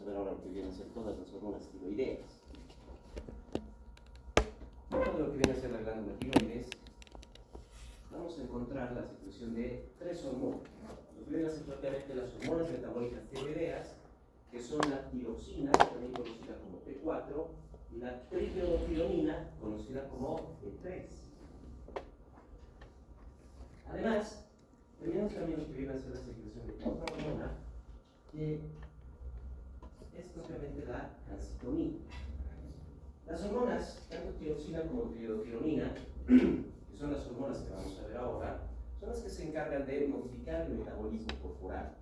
a ver ahora lo que vienen a ser todas las hormonas tiroideas. Dentro de lo que viene a ser la glándula tiroides, vamos a encontrar la secreción de tres hormonas. Lo que vienen a ser propiamente las hormonas metabólicas tiroideas, que son la tiroxina, también conocida como T4, y la triiodothironina, conocida como T3. Además, tenemos también lo que viene a ser la secreción de otra hormona, que es propiamente la calcitonina. Las hormonas, tanto tiroxina como triiodothironina, que son las hormonas que vamos a ver ahora, son las que se encargan de modificar el metabolismo corporal.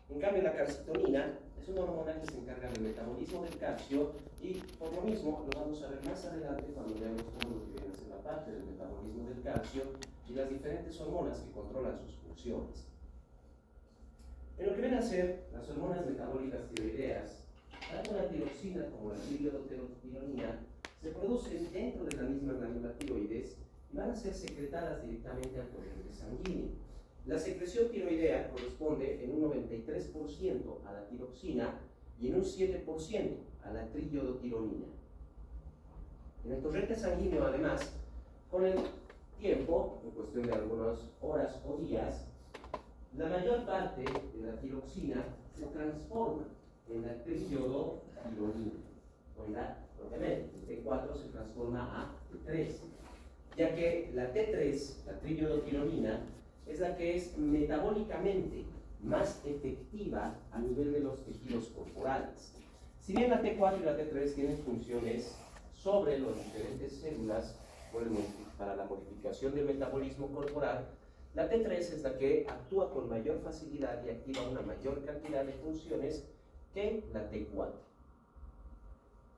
En cambio, la calcitonina es una hormona que se encarga del metabolismo del calcio y, por lo mismo, lo vamos a ver más adelante cuando veamos todo lo que viene a ser la parte del metabolismo del calcio y las diferentes hormonas que controlan sus funciones. En lo que vienen a ser las hormonas metabólicas tiroideas, tanto la tiroxina como la triiodothironina se producen dentro de la misma glándula tiroides y van a ser secretadas directamente al torrente sanguíneo. La secreción tiroidea corresponde en un 93% a la tiroxina y en un 7% a la triiodothironina. En el torrente sanguíneo, además, con el tiempo, en cuestión de algunas horas o días, la mayor parte de la tiroxina se transforma en la triiodothironina, o en la, propiamente, el T4 se transforma a T3, ya que la T3, la triiodothironina, es la que es metabólicamente más efectiva a nivel de los tejidos corporales. Si bien la T4 y la T3 tienen funciones sobre las diferentes células para la modificación del metabolismo corporal, la T3 es la que actúa con mayor facilidad y activa una mayor cantidad de funciones que la T4.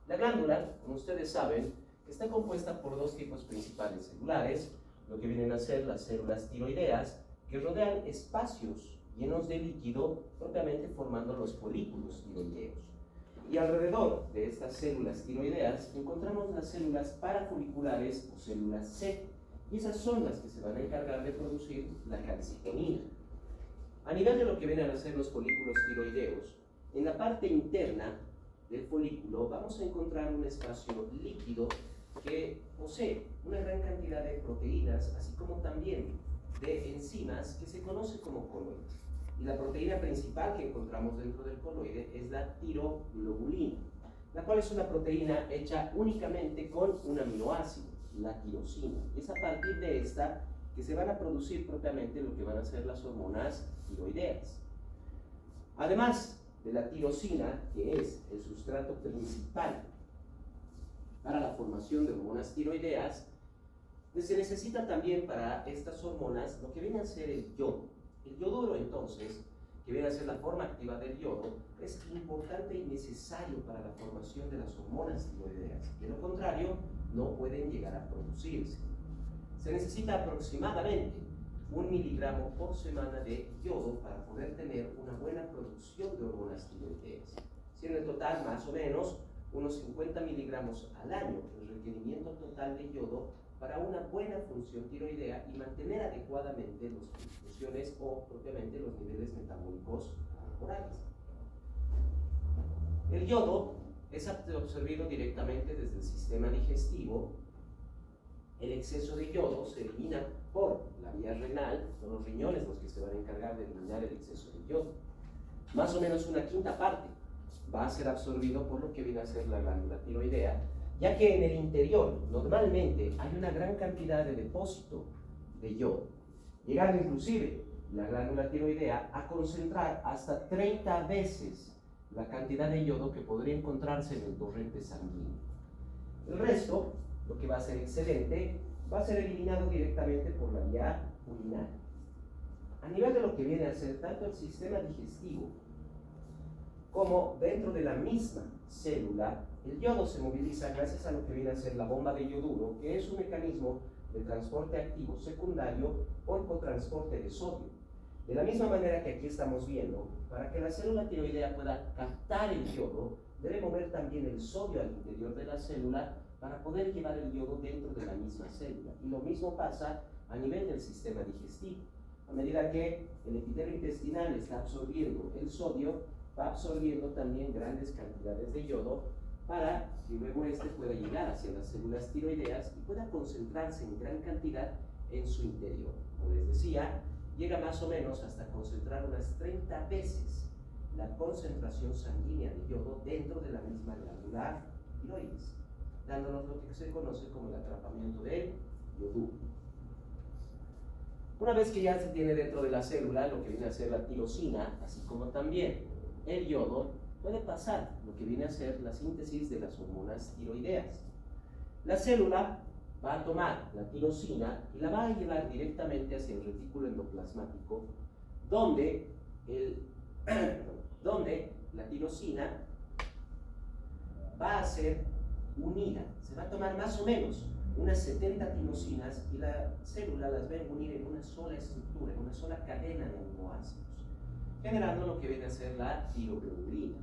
La glándula, como ustedes saben, está compuesta por dos tipos principales celulares, lo que vienen a ser las células tiroideas, que rodean espacios llenos de líquido, propiamente formando los folículos tiroideos. Y alrededor de estas células tiroideas encontramos las células parafoliculares o células C, y esas son las que se van a encargar de producir la calcitonina. A nivel de lo que vienen a ser los folículos tiroideos, en la parte interna del folículo vamos a encontrar un espacio líquido que posee una gran cantidad de proteínas, así como también de enzimas que se conoce como coloide. Y la proteína principal que encontramos dentro del coloide es la tiroglobulina, la cual es una proteína hecha únicamente con un aminoácido, la tirosina. Y es a partir de esta que se van a producir propiamente lo que van a ser las hormonas tiroideas. Además de la tirosina, que es el sustrato principal para la formación de hormonas tiroideas, se necesita también para estas hormonas lo que viene a ser el yodo. El yoduro, entonces, que viene a ser la forma activa del yodo, es importante y necesario para la formación de las hormonas tiroideas. De lo contrario, no pueden llegar a producirse. Se necesita aproximadamente 1 miligramo por semana de yodo para poder tener una buena producción de hormonas tiroideas, siendo en total más o menos unos 50 miligramos al año el requerimiento total de yodo para una buena función tiroidea y mantener adecuadamente las funciones o propiamente los niveles metabólicos corporales. El yodo es absorbido directamente desde el sistema digestivo. El exceso de yodo se elimina por la vía renal, son los riñones los que se van a encargar de eliminar el exceso de yodo. Más o menos una quinta parte va a ser absorbido por lo que viene a ser la glándula tiroidea, ya que en el interior normalmente hay una gran cantidad de depósito de yodo, llegando inclusive la glándula tiroidea a concentrar hasta 30 veces la cantidad de yodo que podría encontrarse en el torrente sanguíneo. El resto, lo que va a ser excedente, va a ser eliminado directamente por la vía urinaria. A nivel de lo que viene a ser tanto el sistema digestivo como dentro de la misma célula, el yodo se moviliza gracias a lo que viene a ser la bomba de yoduro, que es un mecanismo de transporte activo secundario por cotransporte de sodio. De la misma manera que aquí estamos viendo, para que la célula tiroidea pueda captar el yodo, debe mover también el sodio al interior de la célula para poder llevar el yodo dentro de la misma célula. Y lo mismo pasa a nivel del sistema digestivo. A medida que el epitelio intestinal está absorbiendo el sodio, va absorbiendo también grandes cantidades de yodo para que luego este pueda llegar hacia las células tiroideas y pueda concentrarse en gran cantidad en su interior. Como les decía, llega más o menos hasta concentrar unas 30 veces la concentración sanguínea de yodo dentro de la misma glándula tiroides, dándonos lo que se conoce como el atrapamiento del yoduro. Una vez que ya se tiene dentro de la célula lo que viene a ser la tirosina, así como también el yodo, puede pasar lo que viene a ser la síntesis de las hormonas tiroideas. La célula va a tomar la tirosina y la va a llevar directamente hacia el retículo endoplasmático, donde la tirosina va a ser unida. Se va a tomar más o menos unas 70 tirosinas y la célula las va a unir en una sola estructura, en una sola cadena de aminoácidos, generando lo que viene a ser la tiroglobulina.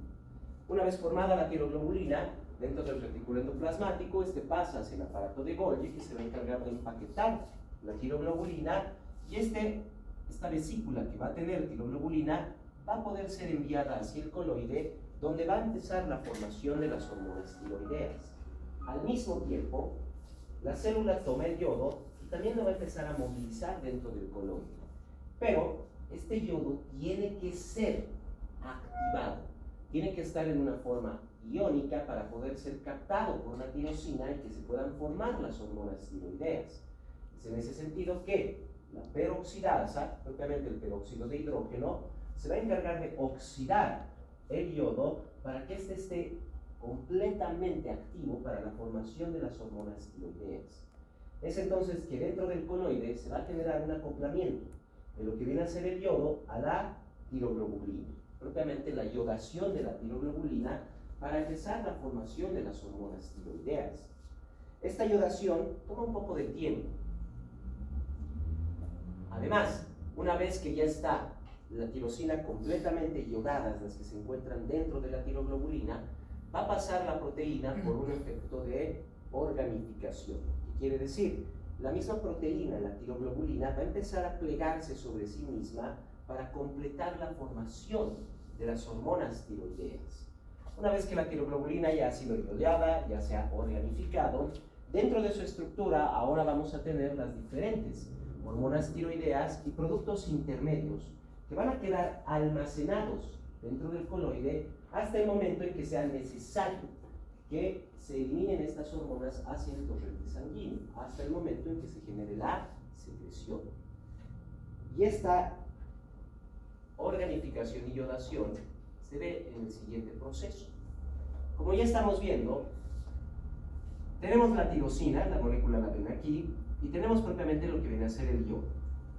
Una vez formada la tiroglobulina, dentro del retículo endoplasmático, este pasa hacia el aparato de Golgi, que se va a encargar de empaquetar la tiroglobulina, y esta vesícula que va a tener tiroglobulina va a poder ser enviada hacia el coloide, donde va a empezar la formación de las hormonas tiroideas. Al mismo tiempo, la célula toma el yodo y también lo va a empezar a movilizar dentro del coloide. Pero este yodo tiene que ser activado, tiene que estar en una forma iónica para poder ser captado por una tirosina y que se puedan formar las hormonas tiroideas. Es en ese sentido que la peroxidasa, propiamente el peróxido de hidrógeno, se va a encargar de oxidar el yodo para que éste esté completamente activo para la formación de las hormonas tiroideas. Es entonces que dentro del coloide se va a generar un acoplamiento de lo que viene a ser el yodo a la tiroglobulina, propiamente la iodación de la tiroglobulina para empezar la formación de las hormonas tiroideas. Esta iodación toma un poco de tiempo. Además, una vez que ya está la tirosina completamente iodadas, las que se encuentran dentro de la tiroglobulina, va a pasar la proteína por un efecto de organificación. ¿Qué quiere decir? La misma proteína, la tiroglobulina, va a empezar a plegarse sobre sí misma para completar la formación de las hormonas tiroideas. Una vez que la tiroglobulina ya ha sido iodeada, ya se ha organificado, dentro de su estructura ahora vamos a tener las diferentes hormonas tiroideas y productos intermedios que van a quedar almacenados dentro del coloide hasta el momento en que sea necesario que se eliminen estas hormonas hacia el torrente sanguíneo, hasta el momento en que se genere la secreción. Y esta organificación y iodación se ve en el siguiente proceso. Como ya estamos viendo, tenemos la tirosina, la molécula la ven aquí, y tenemos propiamente lo que viene a ser el yodo.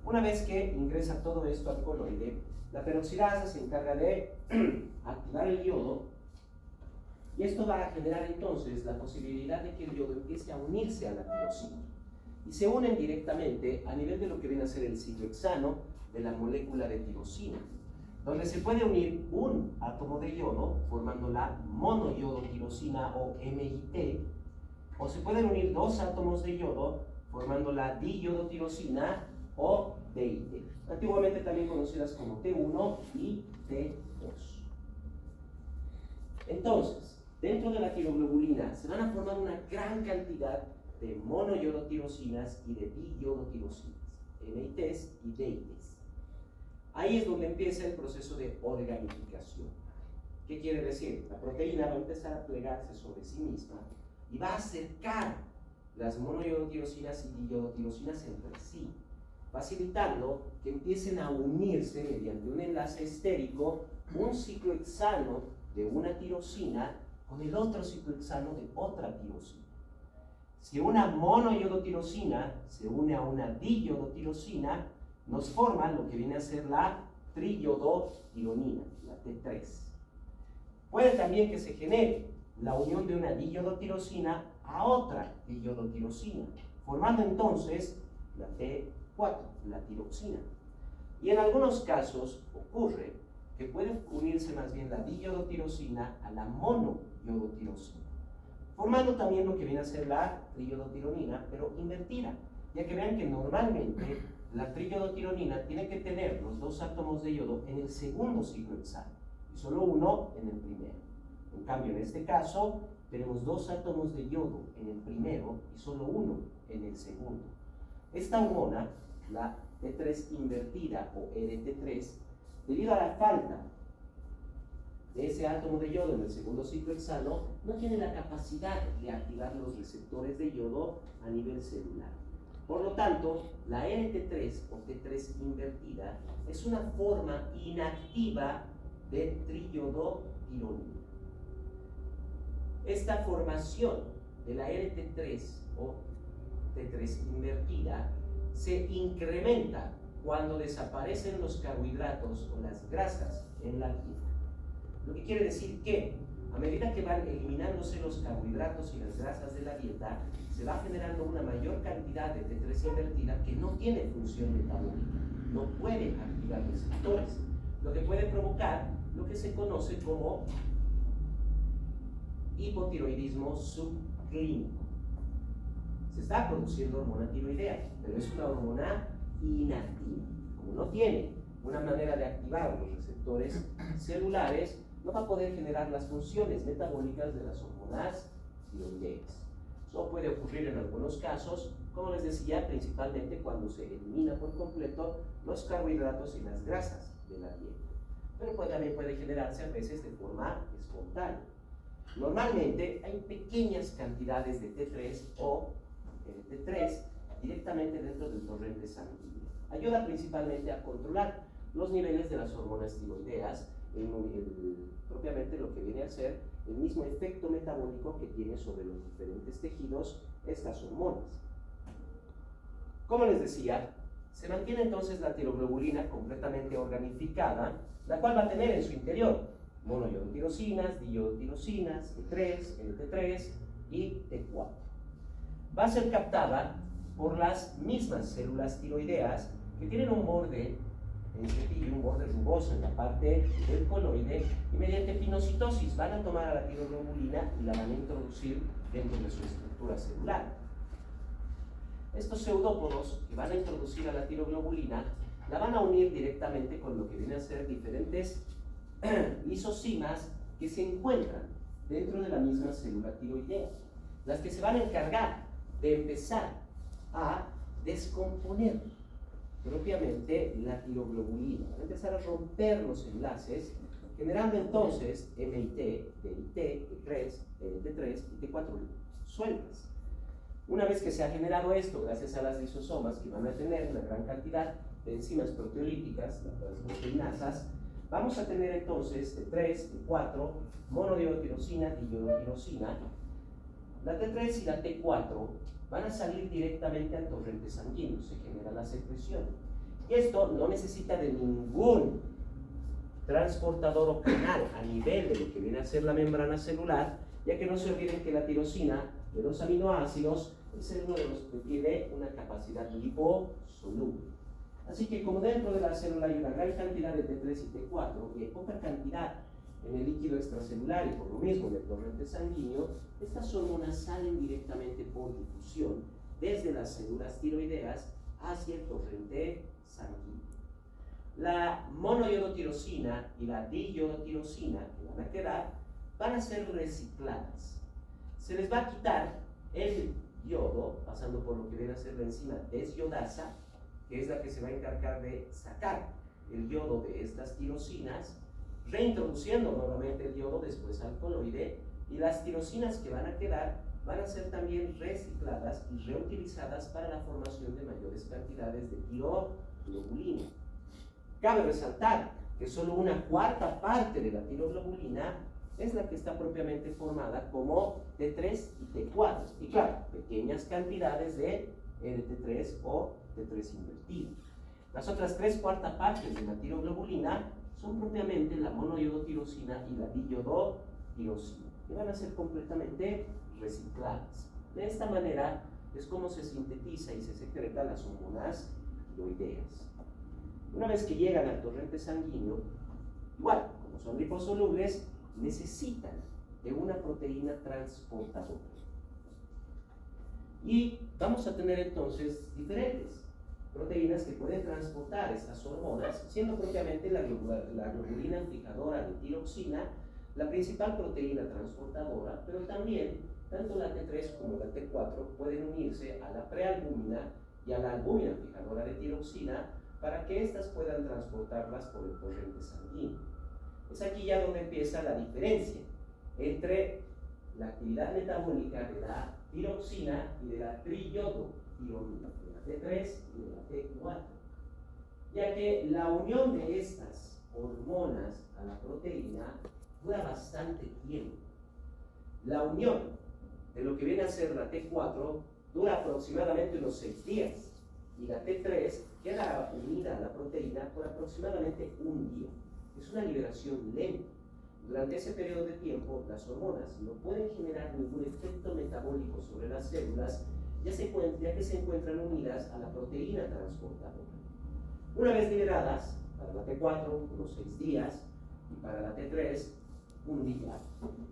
Una vez que ingresa todo esto al coloide, la peroxidasa se encarga de activar el yodo, y esto va a generar entonces la posibilidad de que el yodo empiece a unirse a la tirosina. Y se unen directamente a nivel de lo que viene a ser el ciclohexano de la molécula de tirosina, donde se puede unir un átomo de yodo formando la monoyodotirosina o MIT, o se pueden unir dos átomos de yodo formando la diyodotirosina o DIT, antiguamente también conocidas como T1 y T2. Entonces, dentro de la tiroglobulina se van a formar una gran cantidad de monoyodotirosinas y de diyodotirosinas, MITs y DITs. Ahí es donde empieza el proceso de organificación. ¿Qué quiere decir? La proteína va a empezar a plegarse sobre sí misma y va a acercar las monoyodotirosinas y diyodotirosinas entre sí, facilitando que empiecen a unirse mediante un enlace estérico un ciclohexano de una tirosina con el otro ciclohexano de otra tirosina. Si una monoyodotirosina se une a una diyodotirosina, nos forma lo que viene a ser la triyodotironina, la T3. Puede también que se genere la unión de una diyodotirosina a otra diyodotirosina, formando entonces la T4, la tiroxina. Y en algunos casos ocurre que puede unirse más bien la diyodotirosina a la monoyodotirosina, formando también lo que viene a ser la triyodotironina, pero invertida, ya que vean que normalmente la triyodotironina tiene que tener los dos átomos de yodo en el segundo ciclohexano, y solo uno en el primero. En cambio, en este caso, tenemos 2 átomos de yodo en el primero y solo uno en el segundo. Esta hormona, la T3 invertida o EDT3, debido a la falta de ese átomo de yodo en el segundo ciclo hexano, no tiene la capacidad de activar los receptores de yodo a nivel celular. Por lo tanto, la EDT3 o T3 invertida es una forma inactiva de triiodotironina. Esta formación de la EDT3 o T3 invertida se incrementa cuando desaparecen los carbohidratos o las grasas en la dieta. Lo que quiere decir que a medida que van eliminándose los carbohidratos y las grasas de la dieta, se va generando una mayor cantidad de T3 invertida que no tiene función metabólica, no puede activar receptores, lo que puede provocar lo que se conoce como hipotiroidismo subclínico. Se está produciendo hormona tiroidea, pero es una hormona inactiva. Como no tiene una manera de activar los receptores celulares, no va a poder generar las funciones metabólicas de las hormonas tiroideas. Eso puede ocurrir en algunos casos, como les decía, principalmente cuando se elimina por completo los carbohidratos y las grasas de la dieta. Pero también puede generarse a veces de forma espontánea. Normalmente hay pequeñas cantidades de T3 o T3 directamente dentro del torrente sanguíneo. Ayuda principalmente a controlar los niveles de las hormonas tiroideas, propiamente lo que viene a ser el mismo efecto metabólico que tiene sobre los diferentes tejidos estas hormonas. Como les decía, se mantiene entonces la tiroglobulina completamente organificada, la cual va a tener en su interior monoiodotirosinas, diiodotirosinas, T3, NT3 y T4. Va a ser captada por las mismas células tiroideas que tienen un borde en cepillo, un borde rugoso en la parte del coloide, y mediante pinocitosis van a tomar a la tiroglobulina y la van a introducir dentro de su estructura celular. Estos pseudópodos que van a introducir a la tiroglobulina la van a unir directamente con lo que vienen a ser diferentes lisosimas que se encuentran dentro de la misma célula tiroidea, las que se van a encargar de empezar a descomponer propiamente la tiroglobulina, van a empezar a romper los enlaces, generando entonces MIT, DIT, T3, NT3 y T4 sueltas. Una vez que se ha generado esto, gracias a las lisosomas que van a tener una gran cantidad de enzimas proteolíticas, las transproteinasas, vamos a tener entonces T3, T4, monodiodotirosina, diiodotirosina. La T3 y la T4 van a salir directamente al torrente sanguíneo, se genera la secreción. Y esto no necesita de ningún transportador o canal a nivel de lo que viene a ser la membrana celular, ya que no se olviden que la tirosina de los aminoácidos es uno de los que tiene una capacidad liposoluble. Así que como dentro de la célula hay una gran cantidad de T3 y T4 y hay poca cantidad en el líquido extracelular y por lo mismo en el torrente sanguíneo, estas hormonas salen directamente por difusión desde las células tiroideas hacia el torrente sanguíneo. La monoiodotirosina y la diiodotirosina que van a quedar van a ser recicladas. Se les va a quitar el yodo, pasando por lo que viene a ser la enzima desyodasa, que es la que se va a encargar de sacar el yodo de estas tirosinas, reintroduciendo nuevamente el yodo después al coloide, y las tirosinas que van a quedar van a ser también recicladas y reutilizadas para la formación de mayores cantidades de tiroglobulina. Cabe resaltar que solo una cuarta parte de la tiroglobulina es la que está propiamente formada como T3 y T4, y claro, pequeñas cantidades de NT3 o T3 invertido. Las otras 3/4 partes de la tiroglobulina son propiamente la monoiodotirosina y la diiodotirosina, que van a ser completamente recicladas. De esta manera es como se sintetiza y se secretan las hormonas tiroideas. Una vez que llegan al torrente sanguíneo, igual, como son liposolubles, necesitan de una proteína transportadora. Y vamos a tener entonces diferentes proteínas que pueden transportar estas hormonas, siendo propiamente la globulina fijadora de tiroxina la principal proteína transportadora, pero también tanto la T3 como la T4 pueden unirse a la prealbúmina y a la albúmina fijadora de tiroxina para que éstas puedan transportarlas por el torrente sanguíneo. Es aquí ya donde empieza la diferencia entre la actividad metabólica de la tiroxina y de la triyodothironina, de la T3 y de la T4, ya que la unión de estas hormonas a la proteína dura bastante tiempo. La unión de lo que viene a ser la T4 dura aproximadamente unos 6 días y la T3 queda unida a la proteína por aproximadamente un día. Es una liberación lenta. Durante ese periodo de tiempo, las hormonas no pueden generar ningún efecto metabólico sobre las células, ya que se encuentran unidas a la proteína transportadora. Una vez liberadas, para la T4 unos 6 días y para la T3 un día,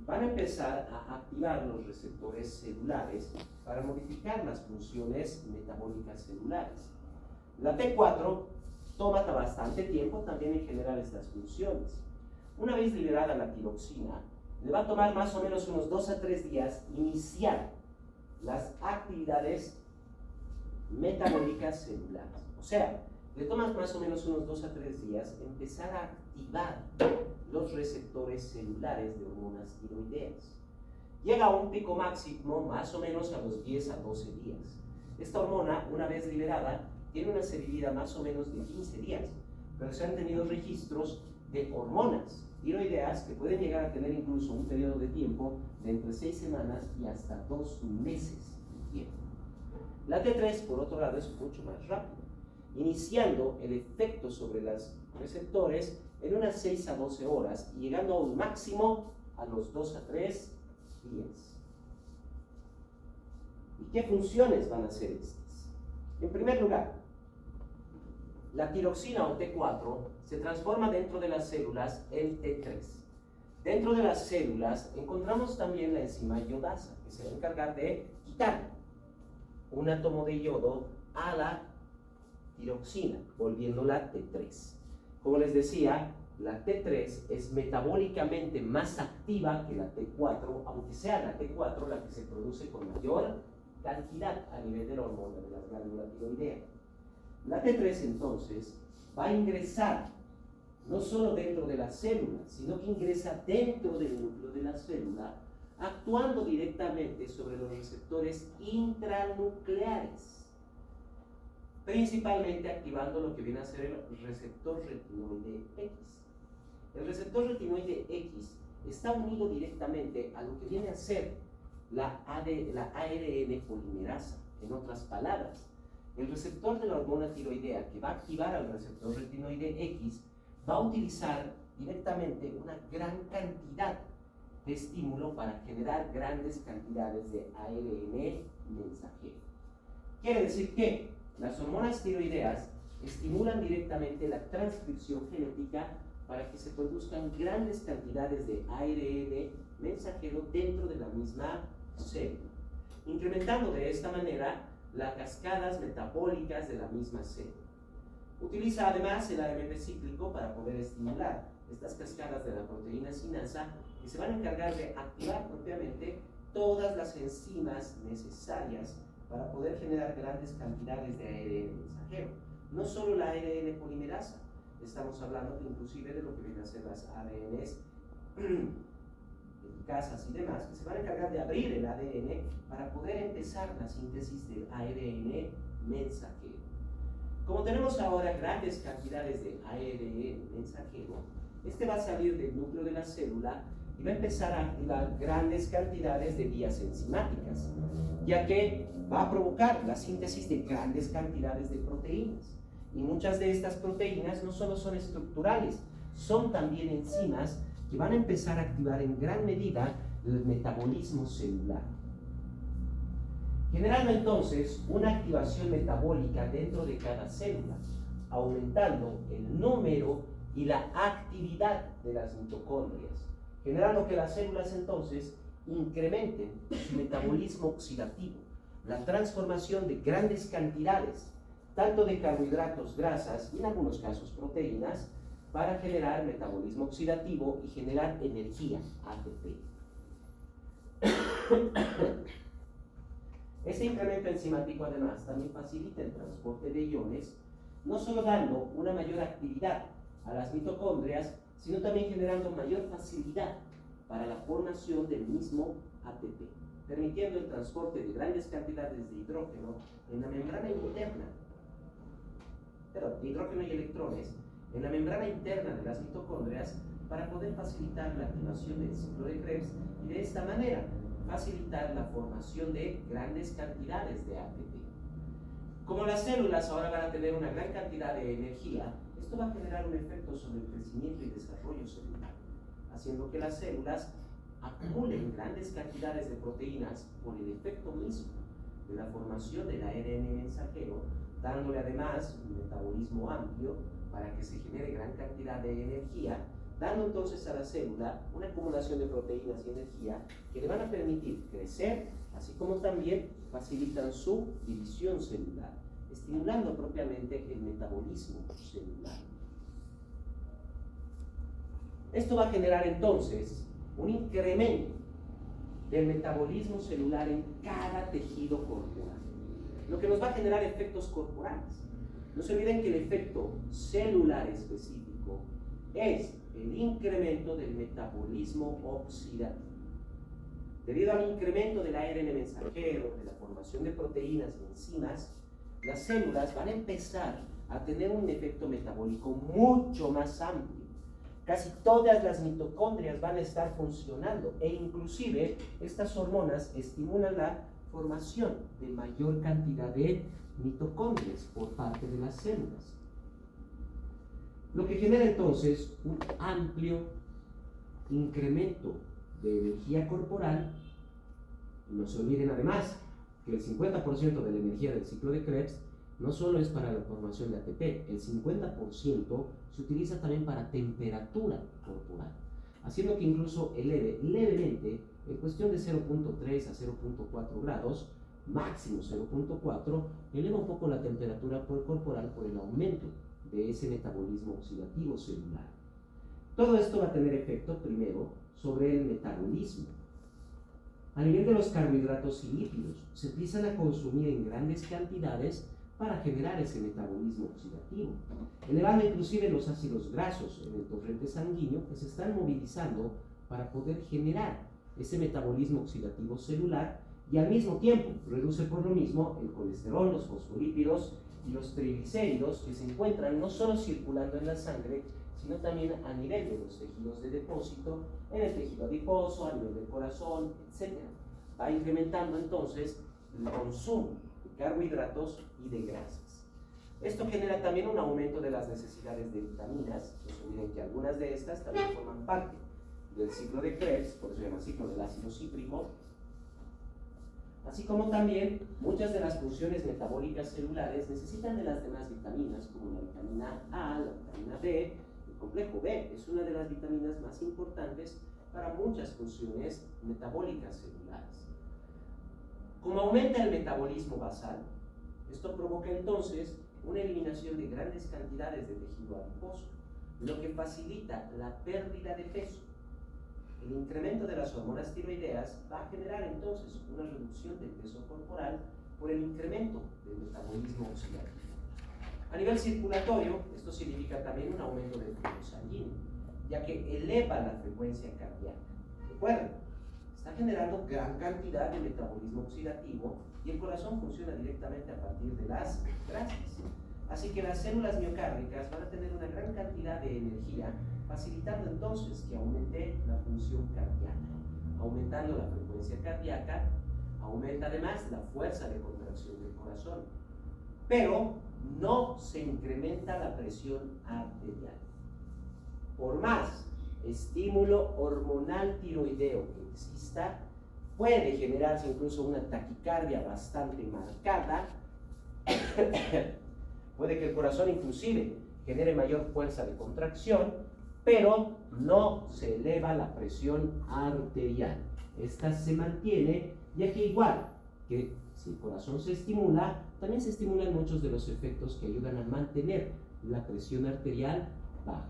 van a empezar a activar los receptores celulares para modificar las funciones metabólicas celulares. La T4 toma bastante tiempo también en generar estas funciones. Una vez liberada la tiroxina, le va a tomar más o menos unos 2 a 3 días iniciar las actividades metabólicas celulares. O sea, le toma más o menos unos 2 a 3 días empezar a activar los receptores celulares de hormonas tiroideas. Llega a un pico máximo más o menos a los 10 a 12 días. Esta hormona, una vez liberada, tiene una serie más o menos de 15 días, pero se han tenido registros de hormonas tiroideas que pueden llegar a tener incluso un periodo de tiempo de entre 6 semanas y hasta 2 meses de tiempo. La T3, por otro lado, es mucho más rápida, iniciando el efecto sobre los receptores en unas 6 a 12 horas y llegando a un máximo a los 2 a 3 días. ¿Y qué funciones van a hacer estas? En primer lugar, la tiroxina o T4 se transforma dentro de las células en T3. Dentro de las células encontramos también la enzima iodasa, que se va a encargar de quitar un átomo de yodo a la tiroxina, volviéndola T3. Como les decía, la T3 es metabólicamente más activa que la T4, aunque sea la T4 la que se produce con mayor cantidad a nivel de la hormona de la glándula tiroidea. La T3 entonces va a ingresar no solo dentro de la célula, sino que ingresa dentro del núcleo de la célula, actuando directamente sobre los receptores intranucleares, principalmente activando lo que viene a ser el receptor retinoide X. El receptor retinoide X está unido directamente a lo que viene a ser la ARN polimerasa. En otras palabras, el receptor de la hormona tiroidea que va a activar al receptor retinoide X va a utilizar directamente una gran cantidad de estímulo para generar grandes cantidades de ARN mensajero. Quiere decir que las hormonas tiroideas estimulan directamente la transcripción genética para que se produzcan grandes cantidades de ARN mensajero dentro de la misma célula, incrementando de esta manera las cascadas metabólicas de la misma célula. Utiliza además el AMP cíclico para poder estimular estas cascadas de la proteína sinasa que se van a encargar de activar propiamente todas las enzimas necesarias para poder generar grandes cantidades de ARN mensajero. No solo la ARN polimerasa, estamos hablando inclusive de lo que vienen a ser las ARNs casas y demás, que se van a encargar de abrir el ADN para poder empezar la síntesis del ARN mensajero. Como tenemos ahora grandes cantidades de ARN mensajero, este va a salir del núcleo de la célula y va a empezar a activar grandes cantidades de vías enzimáticas, ya que va a provocar la síntesis de grandes cantidades de proteínas. Y muchas de estas proteínas no solo son estructurales, son también enzimas que van a empezar a activar en gran medida el metabolismo celular. Generando entonces una activación metabólica dentro de cada célula, aumentando el número y la actividad de las mitocondrias, generando que las células entonces incrementen su metabolismo oxidativo, la transformación de grandes cantidades, tanto de carbohidratos, grasas y en algunos casos proteínas, para generar metabolismo oxidativo y generar energía, ATP. Este incremento enzimático además también facilita el transporte de iones, no solo dando una mayor actividad a las mitocondrias, sino también generando mayor facilidad para la formación del mismo ATP, permitiendo el transporte de grandes cantidades de hidrógeno en la membrana interna, de hidrógeno y electrones, en la membrana interna de las mitocondrias para poder facilitar la activación del ciclo de Krebs y de esta manera facilitar la formación de grandes cantidades de ATP. Como las células ahora van a tener una gran cantidad de energía, esto va a generar un efecto sobre el crecimiento y desarrollo celular, haciendo que las células acumulen grandes cantidades de proteínas por el efecto mismo de la formación del ARN mensajero, dándole además un metabolismo amplio para que se genere gran cantidad de energía, dando entonces a la célula una acumulación de proteínas y energía que le van a permitir crecer, así como también facilitan su división celular, estimulando propiamente el metabolismo celular. Esto va a generar entonces un incremento del metabolismo celular en cada tejido corporal, lo que nos va a generar efectos corporales. No se olviden que el efecto celular específico es el incremento del metabolismo oxidativo. Debido al incremento del ARN mensajero, de la formación de proteínas y enzimas, las células van a empezar a tener un efecto metabólico mucho más amplio. Casi todas las mitocondrias van a estar funcionando e inclusive estas hormonas estimulan la formación de mayor cantidad de mitocondrias por parte de las células. Lo que genera entonces un amplio incremento de energía corporal. No se olviden además que el 50% de la energía del ciclo de Krebs no solo es para la formación de ATP, el 50% se utiliza también para temperatura corporal, haciendo que incluso eleve levemente, en cuestión de 0.3 a 0.4 grados, máximo 0.4, eleva un poco la temperatura corporal por el aumento de ese metabolismo oxidativo celular. Todo esto va a tener efecto primero sobre el metabolismo. A nivel de los carbohidratos y lípidos, se empiezan a consumir en grandes cantidades para generar ese metabolismo oxidativo, elevando inclusive los ácidos grasos en el torrente sanguíneo que se están movilizando para poder generar ese metabolismo oxidativo celular y al mismo tiempo reduce por lo mismo el colesterol, los fosfolípidos y los triglicéridos que se encuentran no solo circulando en la sangre, sino también a nivel de los tejidos de depósito, en el tejido adiposo, a nivel del corazón, etc. Va incrementando entonces el consumo de carbohidratos y de grasas. Esto genera también un aumento de las necesidades de vitaminas. No se olviden que algunas de estas también forman parte del ciclo de Krebs, por eso se llama ciclo del ácido cítrico, así como también muchas de las funciones metabólicas celulares necesitan de las demás vitaminas, como la vitamina A, la vitamina B. El complejo B es una de las vitaminas más importantes para muchas funciones metabólicas celulares. Como aumenta el metabolismo basal, esto provoca entonces una eliminación de grandes cantidades de tejido adiposo, lo que facilita la pérdida de peso. El incremento de las hormonas tiroideas va a generar entonces una reducción del peso corporal por el incremento del metabolismo oxidativo. A nivel circulatorio, esto significa también un aumento del flujo sanguíneo, ya que eleva la frecuencia cardíaca. Recuerden, está generando gran cantidad de metabolismo oxidativo y el corazón funciona directamente a partir de las grasas. Así que las células miocárdicas van a tener una gran cantidad de energía, facilitando entonces que aumente la función cardíaca. Aumentando la frecuencia cardíaca, aumenta además la fuerza de contracción del corazón. Pero no se incrementa la presión arterial. Por más estímulo hormonal tiroideo que exista, puede generarse incluso una taquicardia bastante marcada. Puede que el corazón inclusive genere mayor fuerza de contracción, pero no se eleva la presión arterial. Esta se mantiene, ya que igual que si el corazón se estimula, también se estimulan muchos de los efectos que ayudan a mantener la presión arterial baja.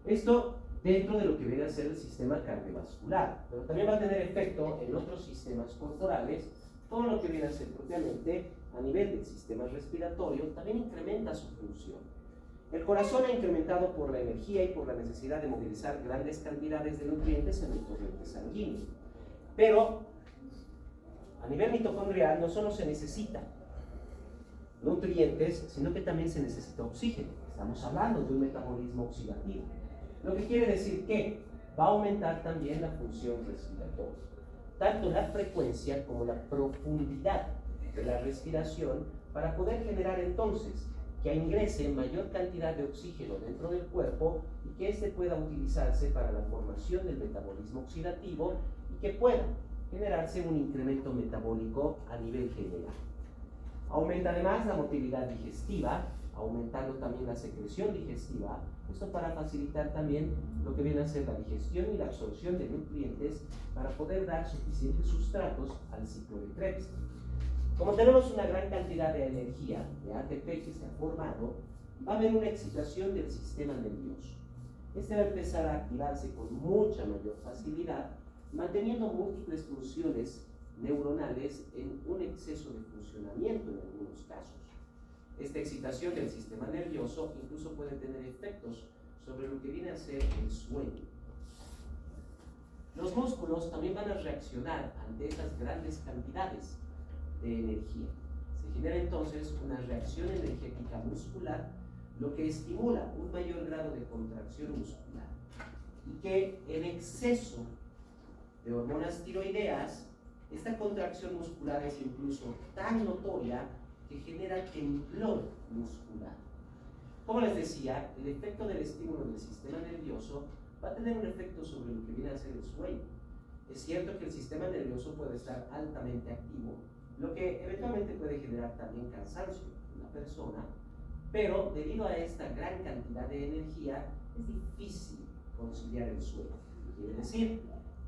Esto dentro de lo que viene a ser el sistema cardiovascular, pero también va a tener efecto en otros sistemas corporales. Todo lo que viene a ser propiamente a nivel del sistema respiratorio también incrementa su función. El corazón ha incrementado por la energía y por la necesidad de movilizar grandes cantidades de nutrientes en el torrente sanguíneo. Pero a nivel mitocondrial no solo se necesita nutrientes, sino que también se necesita oxígeno. Estamos hablando de un metabolismo oxidativo, lo que quiere decir que va a aumentar también la función respiratoria, tanto la frecuencia como la profundidad de la respiración, para poder generar entonces que ingrese mayor cantidad de oxígeno dentro del cuerpo y que éste pueda utilizarse para la formación del metabolismo oxidativo y que pueda generarse un incremento metabólico a nivel general. Aumenta además la motilidad digestiva, aumentando también la secreción digestiva, esto para facilitar también lo que viene a ser la digestión y la absorción de nutrientes para poder dar suficientes sustratos al ciclo de Krebs. Como tenemos una gran cantidad de energía, de ATP que se ha formado, va a haber una excitación del sistema nervioso. Este va a empezar a activarse con mucha mayor facilidad, manteniendo múltiples funciones neuronales en un exceso de funcionamiento en algunos casos. Esta excitación del sistema nervioso incluso puede tener efectos sobre lo que viene a ser el sueño. Los músculos también van a reaccionar ante estas grandes cantidades de energía. Se genera entonces una reacción energética muscular, lo que estimula un mayor grado de contracción muscular, y que en exceso de hormonas tiroideas, esta contracción muscular es incluso tan notoria que genera temblor muscular. Como les decía, el efecto del estímulo del sistema nervioso va a tener un efecto sobre lo que viene a ser el sueño. Es cierto que el sistema nervioso puede estar altamente activo, lo que eventualmente puede generar también cansancio en la persona, pero debido a esta gran cantidad de energía es difícil conciliar el sueño. Quiere decir,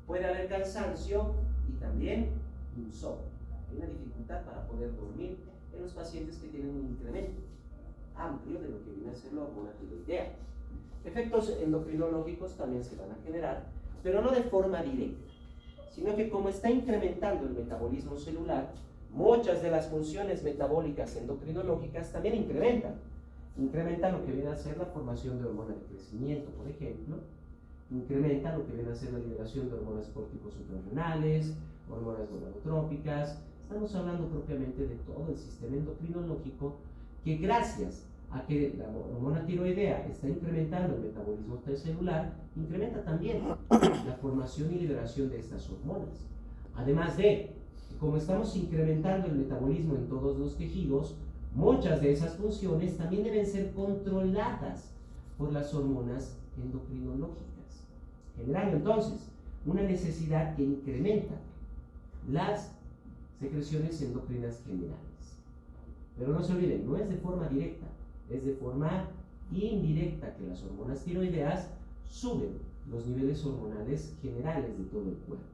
puede haber cansancio y también insomnio. Hay una dificultad para poder dormir en los pacientes que tienen un incremento amplio de lo que viene a ser la hormona tiroidea. Efectos endocrinológicos también se van a generar, pero no de forma directa, sino que como está incrementando el metabolismo celular, muchas de las funciones metabólicas endocrinológicas también incrementan lo que viene a ser la formación de hormona de crecimiento, por ejemplo, incrementan lo que viene a ser la liberación de hormonas córticos suprarrenales, hormonas gonadotrópicas. Estamos hablando propiamente de todo el sistema endocrinológico que, gracias a que la hormona tiroidea está incrementando el metabolismo celular, incrementa también la formación y liberación de estas hormonas. Además de, como estamos incrementando el metabolismo en todos los tejidos, muchas de esas funciones también deben ser controladas por las hormonas endocrinológicas, generando entonces una necesidad que incrementa las secreciones endocrinas generales. Pero no se olviden, no es de forma directa, es de forma indirecta que las hormonas tiroideas suben los niveles hormonales generales de todo el cuerpo.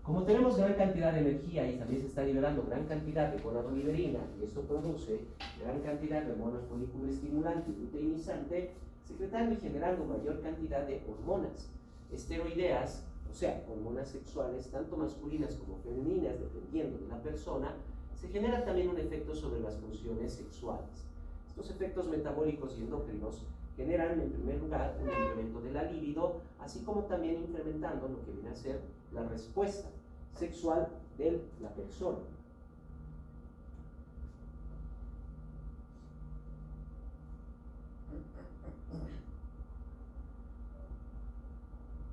Como tenemos gran cantidad de energía y también se está liberando gran cantidad de gonadoliberina, y esto produce gran cantidad de hormonas folículo estimulante y luteinizante, secretando y generando mayor cantidad de hormonas esteroideas, o sea, hormonas sexuales, tanto masculinas como femeninas, dependiendo de la persona, se genera también un efecto sobre las funciones sexuales. Estos efectos metabólicos y endocrinos generan, en primer lugar, un incremento de la libido, así como también incrementando lo que viene a ser la respuesta sexual de la persona.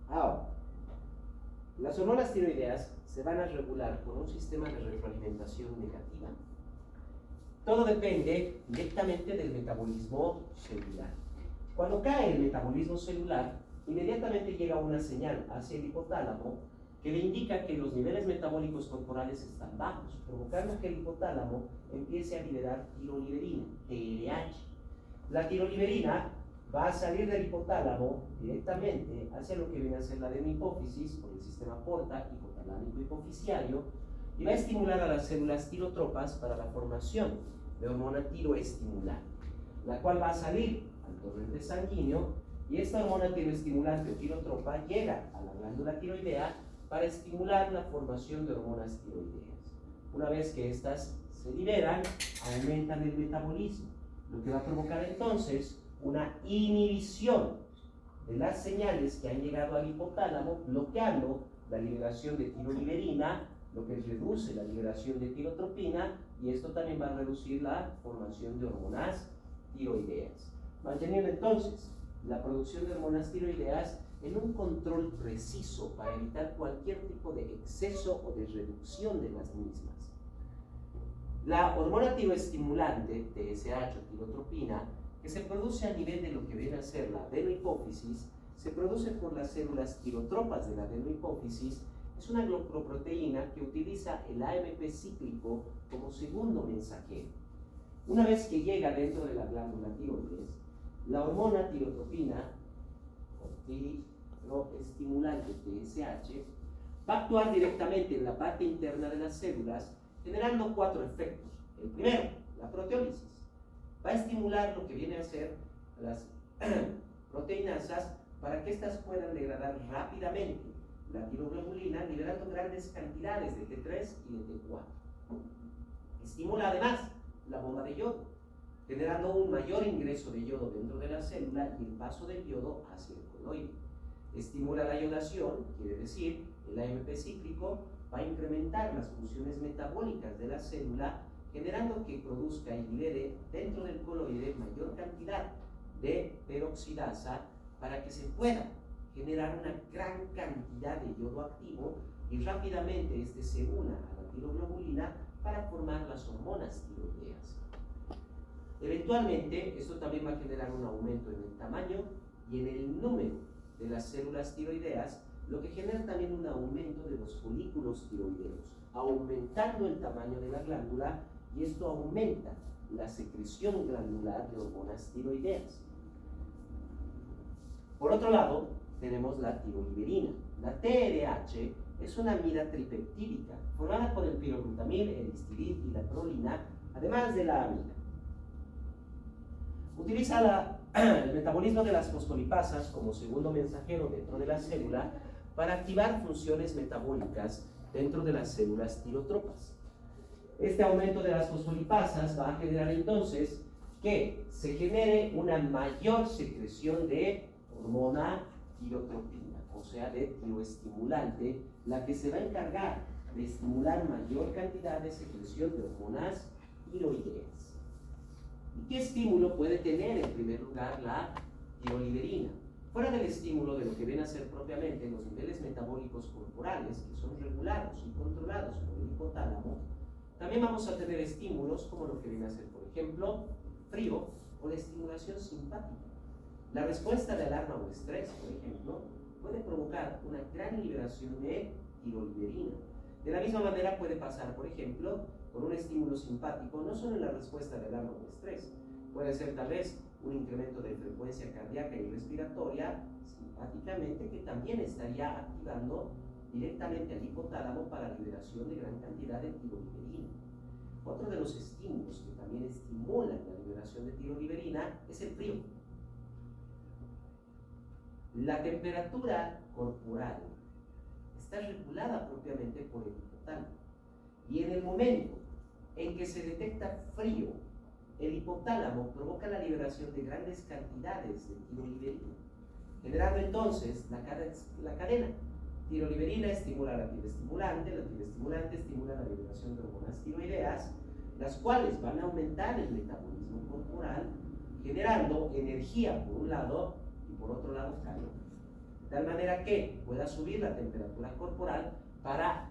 Ahora, las hormonas tiroideas se van a regular por un sistema de retroalimentación negativa. Todo depende directamente del metabolismo celular. Cuando cae el metabolismo celular, inmediatamente llega una señal hacia el hipotálamo que le indica que los niveles metabólicos corporales están bajos, provocando que el hipotálamo empiece a liberar tiroliberina, TRH. La tiroliberina va a salir del hipotálamo directamente hacia lo que viene a ser la adenohipófisis por el sistema porta hipotalámico hipofisiario y va a estimular a las células tirotropas para la formación de hormona tiroestimulante, la cual va a salir al torrente sanguíneo y esta hormona tiroestimulante o tirotropa llega a la glándula tiroidea para estimular la formación de hormonas tiroideas. Una vez que estas se liberan, aumentan el metabolismo, lo que va a provocar entonces una inhibición de las señales que han llegado al hipotálamo, bloqueando la liberación de tiroliberina, lo que reduce la liberación de tirotropina, y esto también va a reducir la formación de hormonas tiroideas, manteniendo entonces la producción de hormonas tiroideas en un control preciso para evitar cualquier tipo de exceso o de reducción de las mismas. La hormona tiroestimulante, TSH o tirotropina, que se produce a nivel de lo que viene a ser la adenohipófisis, se produce por las células tirotropas de la adenohipófisis. Es una glicoproteína que utiliza el AMP cíclico como segundo mensajero. Una vez que llega dentro de la glándula tiroides, la hormona tirotropina o tiroestimulante TSH va a actuar directamente en la parte interna de las células, generando 4 efectos. El primero, la proteólisis. Va a estimular lo que viene a ser las proteinasas para que éstas puedan degradar rápidamente la tiroglobulina, liberando grandes cantidades de T3 y de T4. Estimula además la bomba de yodo, generando un mayor ingreso de yodo dentro de la célula y el paso del yodo hacia el coloide. Estimula la iodación, quiere decir, el AMP cíclico va a incrementar las funciones metabólicas de la célula, generando que produzca y libere dentro del coloide mayor cantidad de peroxidasa para que se pueda generar una gran cantidad de yodo activo y rápidamente este se una a la tiroglobulina para formar las hormonas tiroideas. Eventualmente, esto también va a generar un aumento en el tamaño y en el número de las células tiroideas, lo que genera también un aumento de los folículos tiroideos, aumentando el tamaño de la glándula, y esto aumenta la secreción glandular de hormonas tiroideas. Por otro lado, tenemos la tiroliberina. La TRH es una amida tripeptídica formada por el piroglutamil, el histiril y la prolina, además de la amida. Utiliza el metabolismo de las fosfolipasas como segundo mensajero dentro de la célula para activar funciones metabólicas dentro de las células tirotropas. Este aumento de las fosfolipasas va a generar entonces que se genere una mayor secreción de hormona tirotropina, o sea, de tiroestimulante, la que se va a encargar de estimular mayor cantidad de secreción de hormonas tiroideas. ¿Y qué estímulo puede tener en primer lugar la tiroliberina? Fuera del estímulo de lo que viene a ser propiamente los niveles metabólicos corporales, que son regulados y controlados por el hipotálamo, también vamos a tener estímulos como lo que viene a ser, por ejemplo, frío o la estimulación simpática. La respuesta de alarma o estrés, por ejemplo, puede provocar una gran liberación de tiroliberina. De la misma manera puede pasar, por ejemplo, con un estímulo simpático, no solo en la respuesta de alarma o estrés, puede ser tal vez un incremento de frecuencia cardíaca y respiratoria simpáticamente, que también estaría activando directamente al hipotálamo para la liberación de gran cantidad de tiroliberina. Otro de los estímulos que también estimulan la liberación de tiroliberina es el frío. La temperatura corporal está regulada propiamente por el hipotálamo, y en el momento en que se detecta frío, el hipotálamo provoca la liberación de grandes cantidades de tiroliberina, generando entonces la cadena. Tiroliberina estimula la tiroestimulante estimula la liberación de hormonas tiroideas, las cuales van a aumentar el metabolismo corporal, generando energía por un lado y por otro lado calor. De tal manera que pueda subir la temperatura corporal para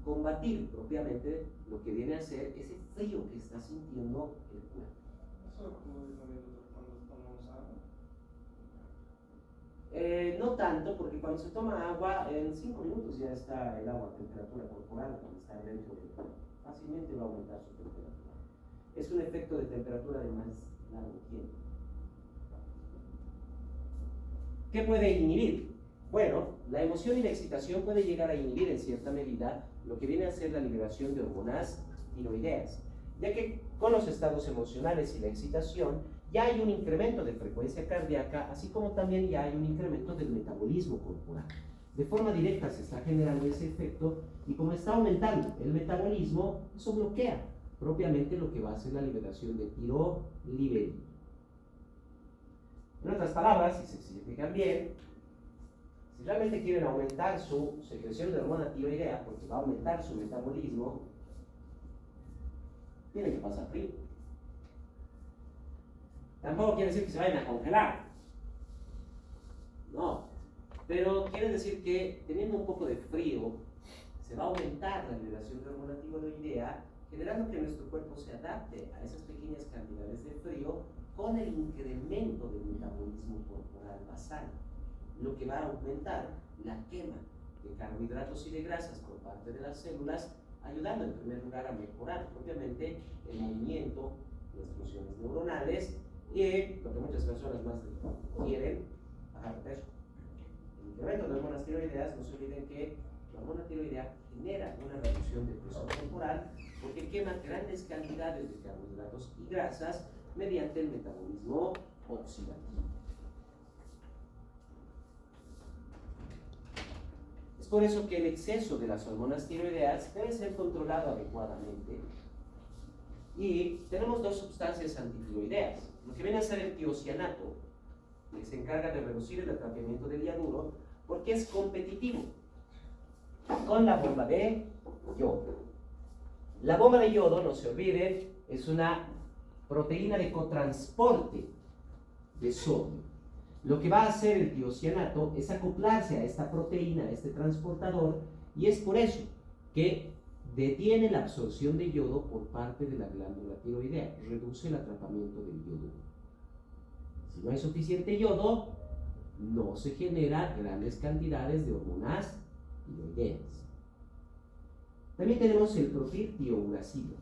combatir propiamente lo que viene a ser ese frío que está sintiendo el cuerpo. ¿Eso como cuando tomamos agua? No tanto, porque cuando se toma agua, en 5 minutos ya está el agua a temperatura corporal, cuando está dentro del cuerpo. Fácilmente va a aumentar su temperatura. Es un efecto de temperatura de más largo tiempo. ¿Qué puede inhibir? Bueno, la emoción y la excitación puede llegar a inhibir en cierta medida lo que viene a ser la liberación de hormonas tiroideas, ya que con los estados emocionales y la excitación ya hay un incremento de frecuencia cardíaca, así como también ya hay un incremento del metabolismo corporal. De forma directa se está generando ese efecto y como está aumentando el metabolismo, eso bloquea propiamente lo que va a ser la liberación de tiroliberina. En otras palabras, si se fijan bien, si realmente quieren aumentar su secreción de hormona tiroidea, porque va a aumentar su metabolismo, tienen que pasar frío. Tampoco quiere decir que se vayan a congelar. No. Pero quiere decir que teniendo un poco de frío, se va a aumentar la liberación de hormona tiroidea, generando que nuestro cuerpo se adapte a esas pequeñas cantidades de frío con el incremento del metabolismo corporal basal, lo que va a aumentar la quema de carbohidratos y de grasas por parte de las células, ayudando en primer lugar a mejorar propiamente el movimiento, las funciones neuronales y lo que muchas personas más quieren, bajar de peso. El incremento de hormonas tiroideas, no se olviden que la hormona tiroidea genera una reducción de peso corporal porque quema grandes cantidades de carbohidratos y grasas mediante el metabolismo oxidativo. Es por eso que el exceso de las hormonas tiroideas debe ser controlado adecuadamente. Y tenemos dos sustancias antitiroideas, lo que viene a ser el tiocianato, que se encarga de reducir el atrapamiento del yoduro porque es competitivo con la bomba de yodo. La bomba de yodo, no se olviden, es una proteína de cotransporte de sodio. Lo que va a hacer el tiocianato es acoplarse a esta proteína, a este transportador, y es por eso que detiene la absorción de yodo por parte de la glándula tiroidea, reduce el atrapamiento del yodo. Si no hay suficiente yodo, no se generan grandes cantidades de hormonas tiroideas. También tenemos el propiltiouracilo,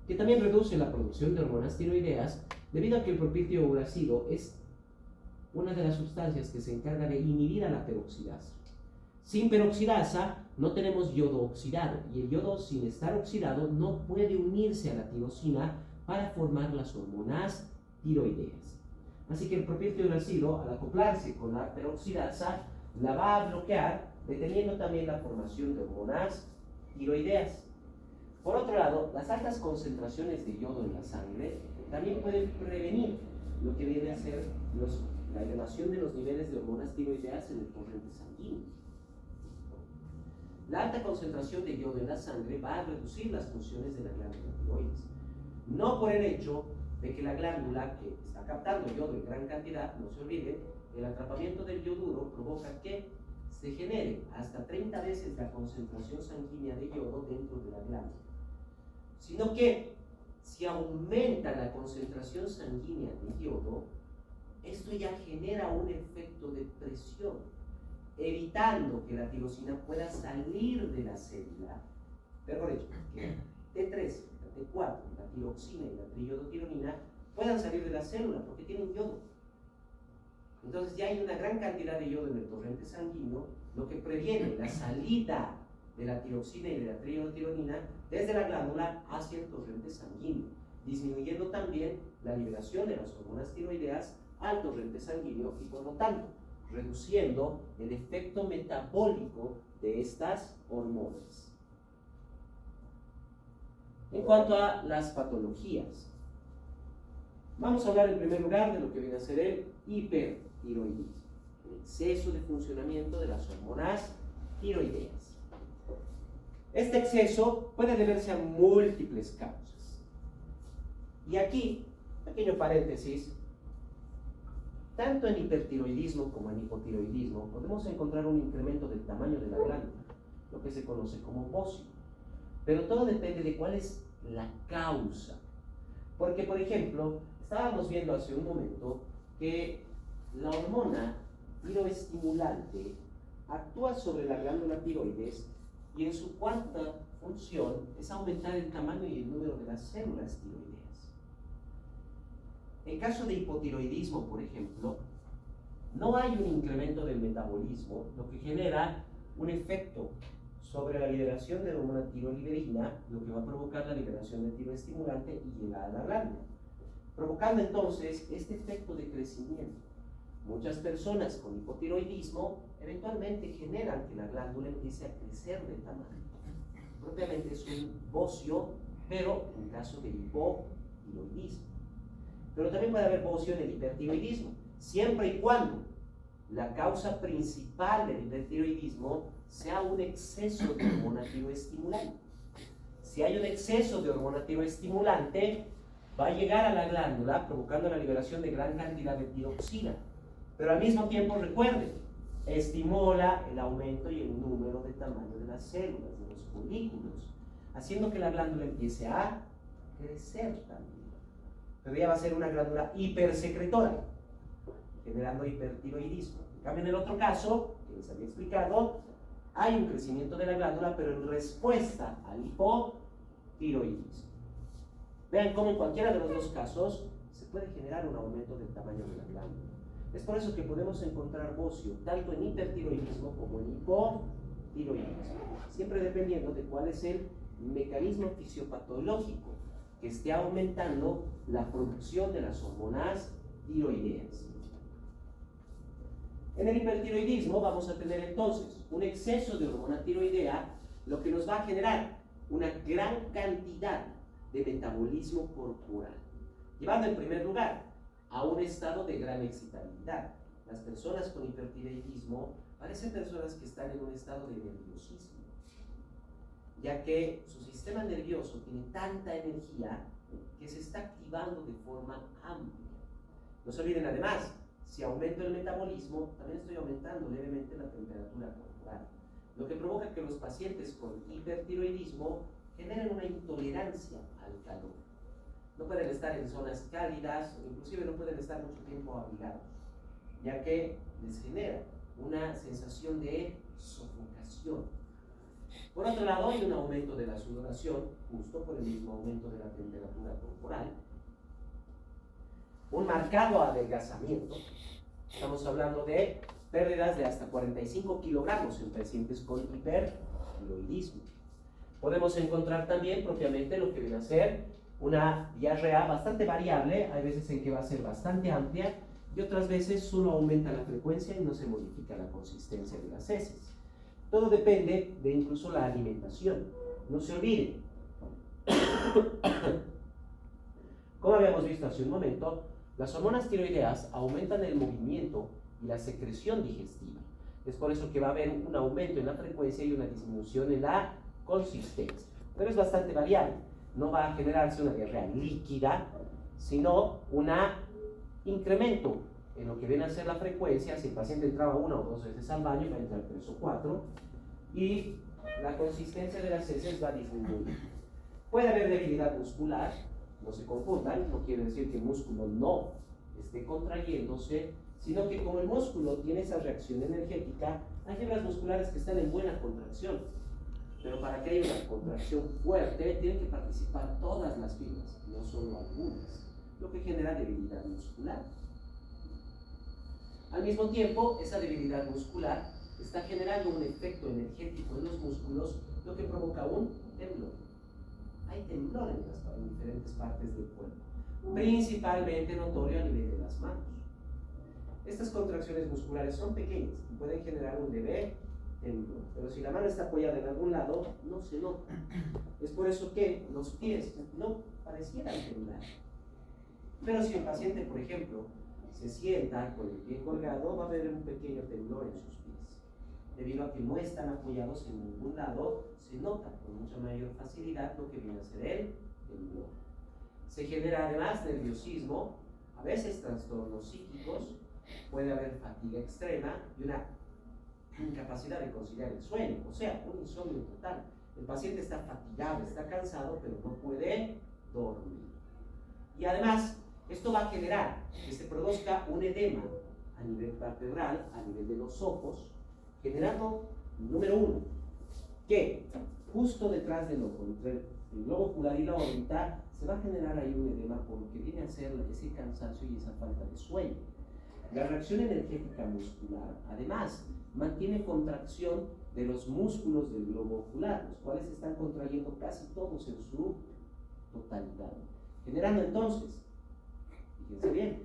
que también reduce la producción de hormonas tiroideas debido a que el propiltiouracilo es una de las sustancias que se encarga de inhibir a la peroxidasa. Sin peroxidasa no tenemos yodo oxidado y el yodo sin estar oxidado no puede unirse a la tirosina para formar las hormonas tiroideas. Así que el propiltiouracilo, al acoplarse con la peroxidasa, la va a bloquear, deteniendo también la formación de hormonas tiroideas. Por otro lado, las altas concentraciones de yodo en la sangre también pueden prevenir lo que viene a ser la elevación de los niveles de hormonas tiroideas en el torrente sanguíneo. La alta concentración de yodo en la sangre va a reducir las funciones de la glándula tiroides. No por el hecho de que la glándula que está captando yodo en gran cantidad, no se olvide, el atrapamiento del yoduro provoca que se genere hasta 30 veces la concentración sanguínea de yodo dentro de la glándula, sino que si aumenta la concentración sanguínea de yodo, esto ya genera un efecto de presión, evitando que la tirosina pueda salir de la célula, mejor dicho, que T3, la T4, la tiroxina y la triiodotironina puedan salir de la célula porque tienen yodo. Entonces ya hay una gran cantidad de yodo en el torrente sanguíneo, lo que previene la salida de la tiroxina y de la triiodotironina desde la glándula hacia el torrente sanguíneo, disminuyendo también la liberación de las hormonas tiroideas al torrente sanguíneo y por lo tanto reduciendo el efecto metabólico de estas hormonas. En cuanto a las patologías, vamos a hablar en primer lugar de lo que viene a ser el hipertiroidismo, el exceso de funcionamiento de las hormonas tiroideas. Este exceso puede deberse a múltiples causas. Y aquí, pequeño paréntesis, tanto en hipertiroidismo como en hipotiroidismo podemos encontrar un incremento del tamaño de la glándula, lo que se conoce como bocio. Pero todo depende de cuál es la causa. Porque, por ejemplo, estábamos viendo hace un momento que la hormona tiroestimulante actúa sobre la glándula tiroides y en su cuarta función es aumentar el tamaño y el número de las células tiroideas. En caso de hipotiroidismo, por ejemplo, no hay un incremento del metabolismo, lo que genera un efecto sobre la liberación de hormona tiroliberina, lo que va a provocar la liberación de tiroestimulante y llegar a la glándula, provocando entonces este efecto de crecimiento. Muchas personas con hipotiroidismo eventualmente generan que la glándula empiece a crecer de tamaño. Propiamente es un bocio, pero en caso de hipotiroidismo. Pero también puede haber bocio en el hipertiroidismo, siempre y cuando la causa principal del hipertiroidismo sea un exceso de hormona tiroestimulante. Si hay un exceso de hormona tiroestimulante, va a llegar a la glándula provocando la liberación de gran cantidad de tiroxina. Pero al mismo tiempo, recuerden, estimula el aumento y el número de tamaño de las células, de los folículos, haciendo que la glándula empiece a crecer también. Pero ya va a ser una glándula hipersecretora, generando hipertiroidismo. En cambio, en el otro caso, que les había explicado, hay un crecimiento de la glándula, pero en respuesta al hipotiroidismo. Vean cómo en cualquiera de los dos casos se puede generar un aumento del tamaño de la glándula. Es por eso que podemos encontrar bocio tanto en hipertiroidismo como en hipotiroidismo, siempre dependiendo de cuál es el mecanismo fisiopatológico que esté aumentando la producción de las hormonas tiroideas. En el hipertiroidismo vamos a tener entonces un exceso de hormona tiroidea, lo que nos va a generar una gran cantidad de metabolismo corporal, llevando en primer lugar a un estado de gran excitabilidad. Las personas con hipertiroidismo parecen personas que están en un estado de nerviosismo, ya que su sistema nervioso tiene tanta energía que se está activando de forma amplia. No se olviden además, si aumento el metabolismo, también estoy aumentando levemente la temperatura corporal, lo que provoca que los pacientes con hipertiroidismo generen una intolerancia al calor. No pueden estar en zonas cálidas, inclusive no pueden estar mucho tiempo abrigados, ya que les genera una sensación de sofocación. Por otro lado, hay un aumento de la sudoración, justo por el mismo aumento de la temperatura corporal. Un marcado adelgazamiento. Estamos hablando de pérdidas de hasta 45 kilogramos en pacientes con hipertiroidismo. Podemos encontrar también propiamente lo que viene a ser una diarrea bastante variable. Hay veces en que va a ser bastante amplia y otras veces solo aumenta la frecuencia y no se modifica la consistencia de las heces. Todo depende de incluso la alimentación. No se olviden. Como habíamos visto hace un momento, las hormonas tiroideas aumentan el movimiento y la secreción digestiva. Es por eso que va a haber un aumento en la frecuencia y una disminución en la consistencia. Pero es bastante variable. No va a generarse una diarrea líquida, sino un incremento en lo que viene a ser la frecuencia. Si el paciente entraba 1 o 2 veces al baño, va a entrar 3 o 4, y la consistencia de las heces va a disminuir. Puede haber debilidad muscular, no se confundan, no quiere decir que el músculo no esté contrayéndose, sino que como el músculo tiene esa reacción energética, hay fibras musculares que están en buena contracción, pero para que haya una contracción fuerte tienen que participar todas las fibras, no solo algunas, lo que genera debilidad muscular. Al mismo tiempo, esa debilidad muscular está generando un efecto energético en los músculos, lo que provoca un temblor. Hay temblor en diferentes partes del cuerpo, principalmente notorio a nivel de las manos. Estas contracciones musculares son pequeñas y pueden generar un leve temblor, pero si la mano está apoyada en algún lado, no se nota. Es por eso que los pies no parecieran temblar. Pero si el paciente, por ejemplo, se sienta con el pie colgado, va a haber un pequeño temblor en sus pies. Debido a que no están apoyados en ningún lado, se nota con mucha mayor facilidad lo que viene a ser el temblor. Se genera además nerviosismo, a veces trastornos psíquicos, puede haber fatiga extrema y una incapacidad de conciliar el sueño, o sea, un insomnio total. El paciente está fatigado, está cansado, pero no puede dormir. Y además, esto va a generar que se produzca un edema a nivel vertebral, a nivel de los ojos, generando, número 1, que justo detrás del ojo, entre el globo ocular y la órbita, se va a generar ahí un edema por lo que viene a ser ese cansancio y esa falta de sueño. La reacción energética muscular, además, mantiene contracción de los músculos del globo ocular, los cuales se están contrayendo casi todos en su totalidad. Generando entonces, fíjense bien,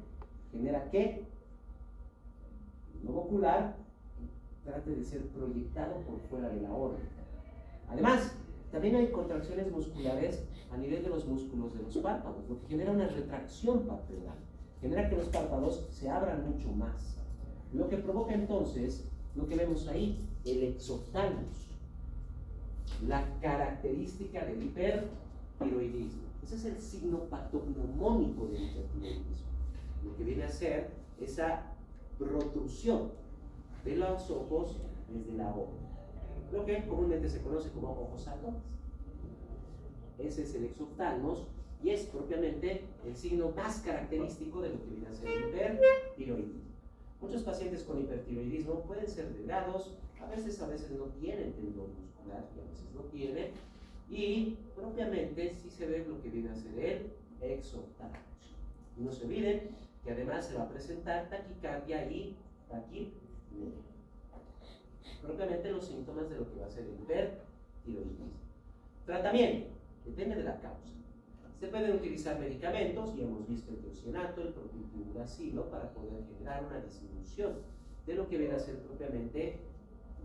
genera que el globo ocular trate de ser proyectado por fuera de la órbita. Además, también hay contracciones musculares a nivel de los músculos de los párpados, lo que genera una retracción palpebral, genera que los párpados se abran mucho más, lo que provoca entonces lo que vemos ahí, el exotalmus, la característica del hipertiroidismo. Ese es el signo patognomónico del hipertiroidismo, lo que viene a ser esa protrusión de los ojos desde la órbita, lo que comúnmente se conoce como ojos saltones. Ese es el exotalmos y es propiamente el signo más característico de lo que viene a ser el hipertiroidismo. Muchos pacientes con hipertiroidismo pueden ser delgados, a veces no tienen tendón muscular y a veces no tienen, y propiamente sí se ve lo que viene a ser el exotalmos. Y no se olviden que además se va a presentar taquicardia y taquipnea. Propiamente los síntomas de lo que va a ser el hipertiroidismo. Tratamiento, depende de la causa. Se pueden utilizar medicamentos, y hemos visto el tiocianato, el propiltiuracilo, para poder generar una disminución de lo que viene a ser propiamente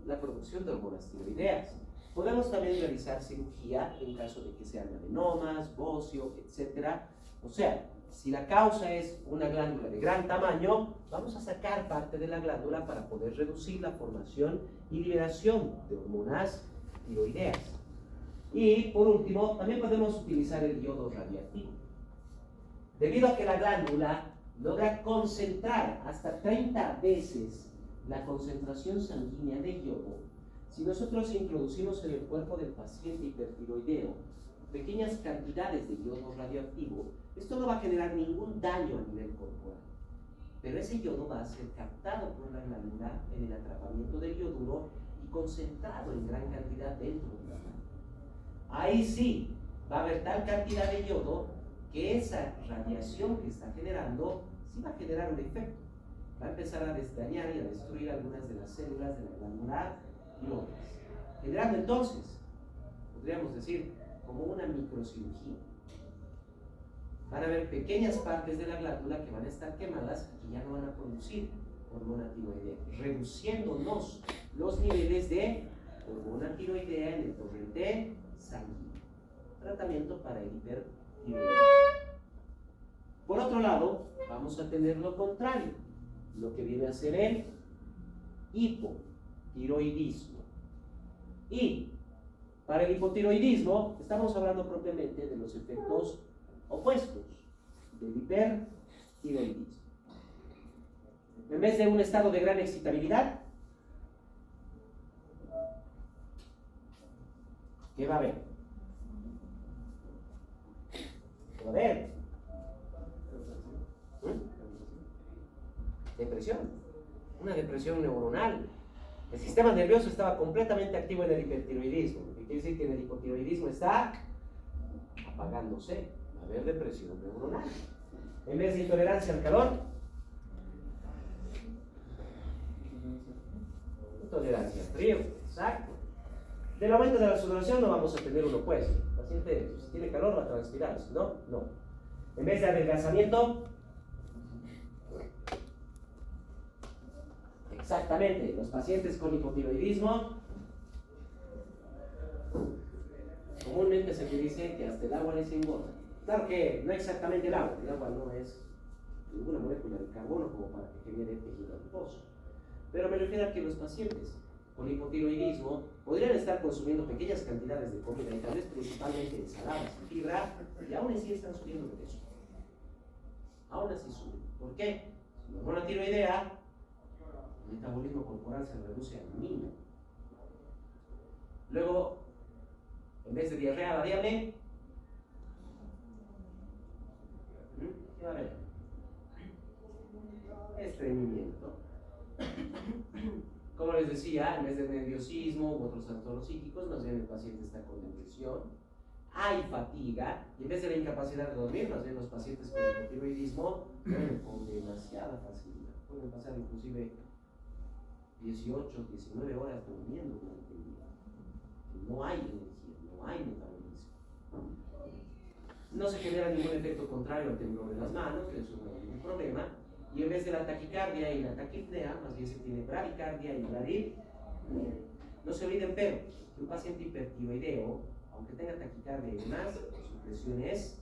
la producción de hormonas tiroideas. Podemos también realizar cirugía en caso de que sean adenomas, bocio, etc. O sea, si la causa es una glándula de gran tamaño, vamos a sacar parte de la glándula para poder reducir la formación y liberación de hormonas tiroideas. Y por último, también podemos utilizar el yodo radioactivo. Debido a que la glándula logra concentrar hasta 30 veces la concentración sanguínea de yodo, si nosotros introducimos en el cuerpo del paciente hipertiroideo pequeñas cantidades de yodo radioactivo, esto no va a generar ningún daño a nivel corporal, pero ese yodo va a ser captado por la glándula en el atrapamiento del yoduro y concentrado en gran cantidad dentro de la glándula. Ahí sí va a haber tal cantidad de yodo que esa radiación que está generando sí va a generar un efecto. Va a empezar a dañar y a destruir algunas de las células de la glándula y otras, generando entonces, podríamos decir, como una microcirugía. Van a haber pequeñas partes de la glándula que van a estar quemadas y que ya no van a producir hormona tiroidea, reduciéndonos los niveles de hormona tiroidea en el torrente sanguíneo. Tratamiento para el hipertiroidismo. Por otro lado, vamos a tener lo contrario, lo que viene a ser el hipotiroidismo. Y para el hipotiroidismo estamos hablando propiamente de los efectos opuestos del hipertiroidismo. En vez de un estado de gran excitabilidad, ¿qué va a haber? ¿Qué va a haber? Depresión. Una depresión neuronal. El sistema nervioso estaba completamente activo en el hipertiroidismo. Lo que quiere decir que en el hipotiroidismo está apagándose. Va a haber depresión neuronal. En vez de intolerancia al calor, intolerancia al frío. Exacto. Del aumento de la sudoración no vamos a tener uno opuesto. El paciente, si tiene calor, va a transpirar. Si no, no. En vez de adelgazamiento, exactamente, los pacientes con hipotiroidismo, comúnmente se dice que hasta el agua les engorda. Claro que no exactamente el agua no es ninguna molécula de carbono como para que genere tejido adiposo. Pero me refiero a que los pacientes con hipotiroidismo podrían estar consumiendo pequeñas cantidades de comida y tal vez principalmente ensaladas y fibra, y aún así están subiendo de peso. Aún así suben. ¿Por qué? Si la hormona tiroidea, el metabolismo corporal se reduce al mínimo. Luego, en vez de diarrea variable, ¿qué va a haber? Estreñimiento. Como les decía, en vez de nerviosismo u otros trastornos psíquicos, más bien el paciente está con depresión. Hay fatiga, y en vez de la incapacidad de dormir, más bien los pacientes con hipotiroidismo duermen con demasiada facilidad. pueden pasar inclusive 18, 19 horas durmiendo durante el día. No hay energía, no hay metabolismo. No se genera ningún efecto contrario al temblor de las manos, eso no es ningún problema. Y en vez de la taquicardia y la taquipnea, más bien se tiene bradicardia y bradipnea. No se olviden, pero que un paciente hipertiroideo, aunque tenga taquicardia y demás, su presión es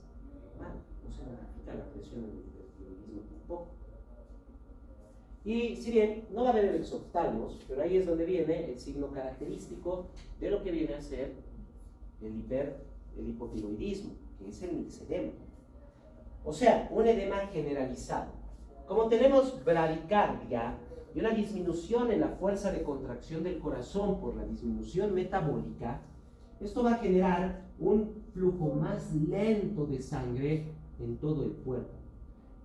mal, no se modifica la presión en el hipertiroidismo tampoco. Y si bien no va a haber el exoptalmos, pero ahí es donde viene el signo característico de lo que viene a ser el hipotiroidismo, que es el mixedema. O sea, un edema generalizado. Como tenemos bradicardia y una disminución en la fuerza de contracción del corazón por la disminución metabólica, esto va a generar un flujo más lento de sangre en todo el cuerpo.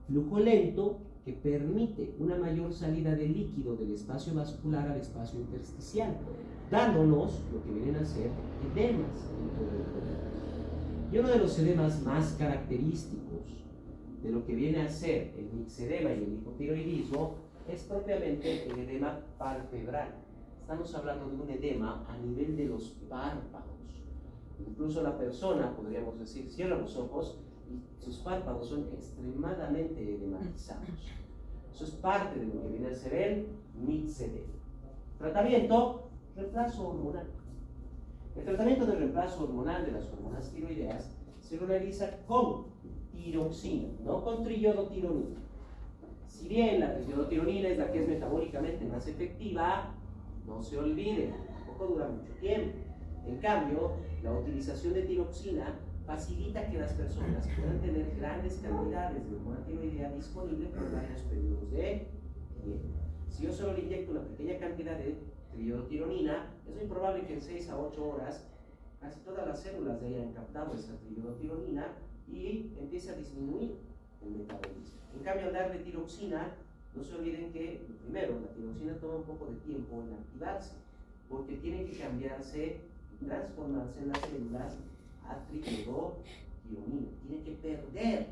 Flujo lento que permite una mayor salida de líquido del espacio vascular al espacio intersticial, dándonos lo que vienen a ser edemas en todo el cuerpo. Y uno de los edemas más característicos de lo que viene a ser el mixedema y el hipotiroidismo es propiamente el edema palpebral. Estamos hablando de un edema a nivel de los párpados. Incluso la persona, podríamos decir, cierra los ojos y sus párpados son extremadamente edematizados. Eso es parte de lo que viene a ser el mixedema. Tratamiento, reemplazo hormonal. El tratamiento de reemplazo hormonal de las hormonas tiroideas se realiza con tiroxina, no con triiodotironina. Si bien la triiodotironina es la que es metabólicamente más efectiva, no se olviden, tampoco dura mucho tiempo. En cambio, la utilización de tiroxina facilita que las personas puedan tener grandes cantidades de hormona tiroidea disponible por varios periodos de tiempo. Si yo solo le inyecto una pequeña cantidad de triiodotironina, es muy probable que en 6 a 8 horas casi todas las células de hayan captado esa triiodotironina y empiece a disminuir el metabolismo. En cambio, al darle tiroxina, no se olviden que, primero, la tiroxina toma un poco de tiempo en activarse, porque tiene que cambiarse y transformarse en las células a triiodotironina. Tiene que perder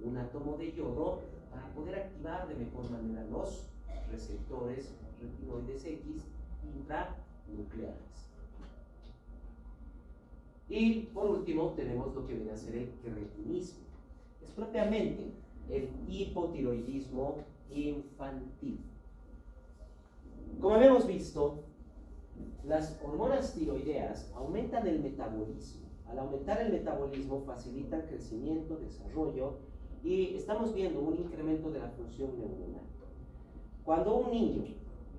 un átomo de yodo para poder activar de mejor manera los receptores retinoides X intranucleares. Y por último tenemos lo que viene a ser el cretinismo. Es propiamente el hipotiroidismo infantil. Como habíamos visto, las hormonas tiroideas aumentan el metabolismo. Al aumentar el metabolismo facilitan crecimiento, desarrollo y estamos viendo un incremento de la función neuronal. Cuando un niño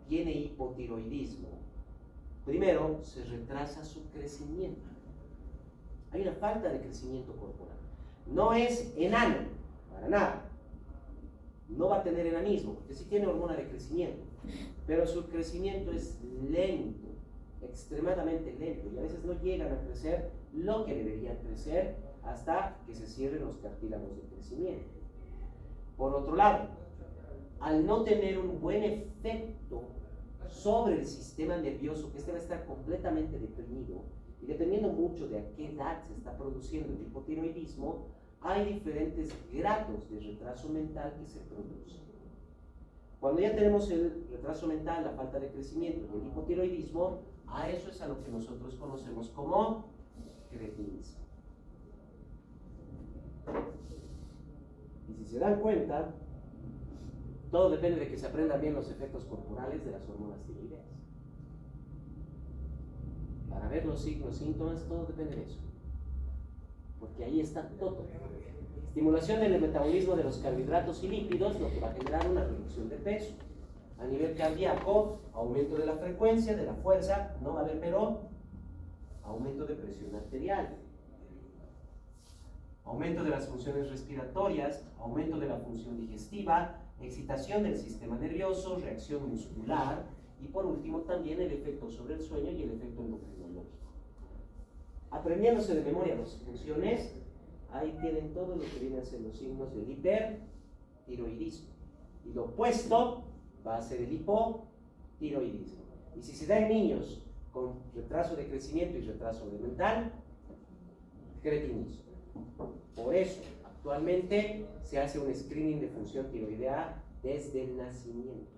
tiene hipotiroidismo, primero se retrasa su crecimiento. Hay una falta de crecimiento corporal. No es enano, para nada. No va a tener enanismo, porque sí tiene hormona de crecimiento, pero su crecimiento es lento, extremadamente lento, y a veces no llegan a crecer lo que deberían crecer hasta que se cierren los cartílagos de crecimiento. Por otro lado, al no tener un buen efecto sobre el sistema nervioso, que este va a estar completamente deprimido, y dependiendo mucho de a qué edad se está produciendo el hipotiroidismo, hay diferentes grados de retraso mental que se producen. Cuando ya tenemos el retraso mental, la falta de crecimiento y el hipotiroidismo, a eso es a lo que nosotros conocemos como cretinismo. Y si se dan cuenta, todo depende de que se aprendan bien los efectos corporales de las hormonas tiroideas. Para ver los signos, síntomas, todo depende de eso. Porque ahí está todo. Estimulación del metabolismo de los carbohidratos y lípidos, lo que va a generar una reducción de peso. A nivel cardíaco, aumento de la frecuencia, de la fuerza, no va a haber, pero aumento de presión arterial. Aumento de las funciones respiratorias, aumento de la función digestiva, excitación del sistema nervioso, reacción muscular y por último también el efecto sobre el sueño y el efecto endocrinológico. Aprendiéndose de memoria las funciones, ahí tienen todo lo que vienen a ser los signos del hipertiroidismo. Y lo opuesto va a ser el hipotiroidismo. Y si se da en niños con retraso de crecimiento y retraso de mental, cretinismo. Por eso, actualmente se hace un screening de función tiroidea desde el nacimiento.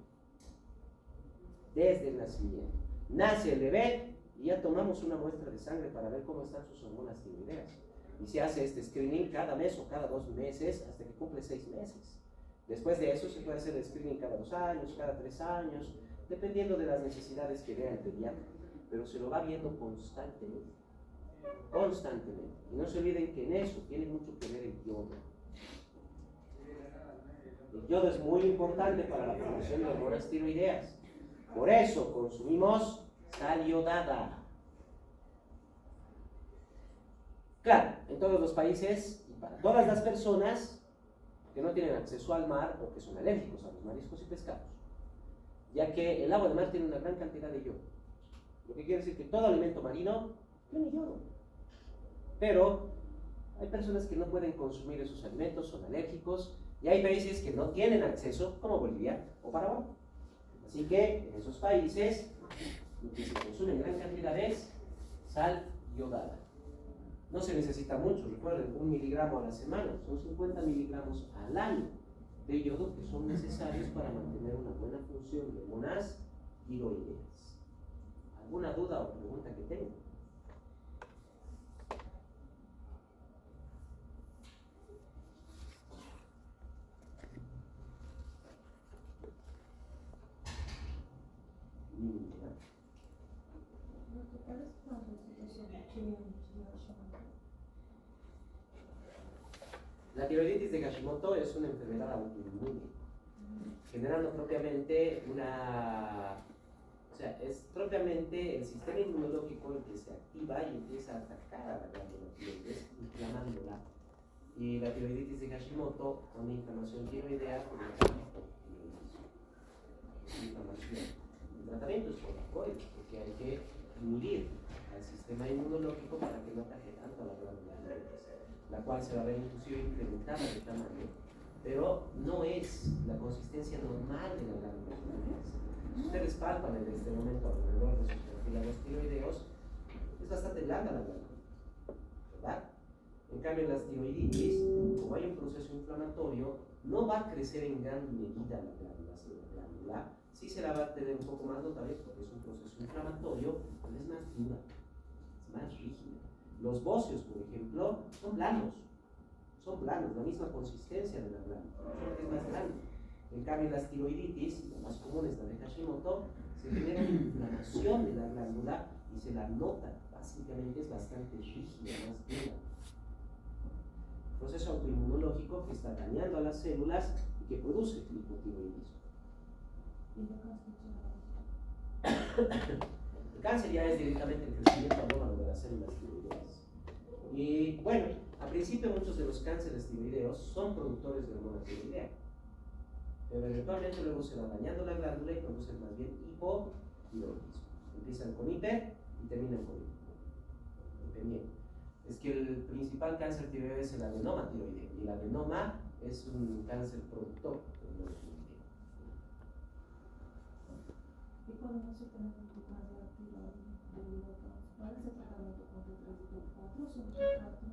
Desde el nacimiento. Nace el bebé y ya tomamos una muestra de sangre para ver cómo están sus hormonas tiroideas. Y se hace este screening cada mes o cada 2 meses hasta que cumple 6 meses. Después de eso se puede hacer el screening cada 2 años, cada 3 años, dependiendo de las necesidades que vea el pediatra. Pero se lo va viendo constantemente. Constantemente. Y no se olviden que en eso tiene mucho que ver el yodo. El yodo es muy importante para la formación de hormonas tiroideas. Por eso consumimos sal yodada. Claro, en todos los países y para todas las personas que no tienen acceso al mar o que son alérgicos a los mariscos y pescados, ya que el agua de mar tiene una gran cantidad de yodo. Lo que quiere decir que todo alimento marino tiene yodo. Pero hay personas que no pueden consumir esos alimentos, son alérgicos, y hay países que no tienen acceso, como Bolivia o Paraguay. Así que en esos países lo que se consume en gran cantidad es sal yodada. No se necesita mucho, recuerden, 1 miligramo a la semana, son 50 miligramos al año de yodo que son necesarios para mantener una buena función de hormonas tiroideas. ¿Alguna duda o pregunta que tengan? La tiroiditis de Hashimoto es una enfermedad autoinmune, generando propiamente es propiamente el sistema inmunológico el que se activa y empieza a atacar a la glándula tiroides, inflamándola. Y la tiroiditis de Hashimoto, una inflamación tiroidea, inflamación. El tratamiento es corticoides, porque hay que inhibir al sistema inmunológico para que no ataque tanto a la glándula tiroides, la cual se va a ver inclusive incrementada de tamaño, pero no es la consistencia normal de la glándula tiroides. Si ustedes palpan en este momento alrededor de sus cartílagos tiroideos, es bastante blanda la glándula, ¿verdad? En cambio, las tiroiditis, como hay un proceso inflamatorio, no va a crecer en gran medida la glándula, sino la glándula sí se la va a tener un poco más notable porque es un proceso inflamatorio, pero es más dura, es más rígida. Los bóceos, por ejemplo, son blancos, la misma consistencia de la glándula, solo que es más grande. En cambio, las tiroiditis, la más común es la de Hashimoto, se genera una inflamación de la glándula y se la nota, básicamente es bastante rígida, más dura. Proceso autoinmunológico que está dañando a las células y que produce hipotiroidismo. El cáncer ya es directamente el crecimiento anómalo de las células tiroideas. Y bueno, al principio muchos de los cánceres tiroideos son productores de hormona tiroidea, pero eventualmente luego se va dañando la glándula y producen más bien hipotiroidismo. Empiezan con hiper y terminan con hipo. Dependiendo. Es que el principal cáncer tiroideo es el adenoma tiroideo, y el adenoma es un cáncer productor de hormona tiroidea. Y cuando no se tiene más de la tiroides, ¿cuál es el tratamiento contra 3 y 4?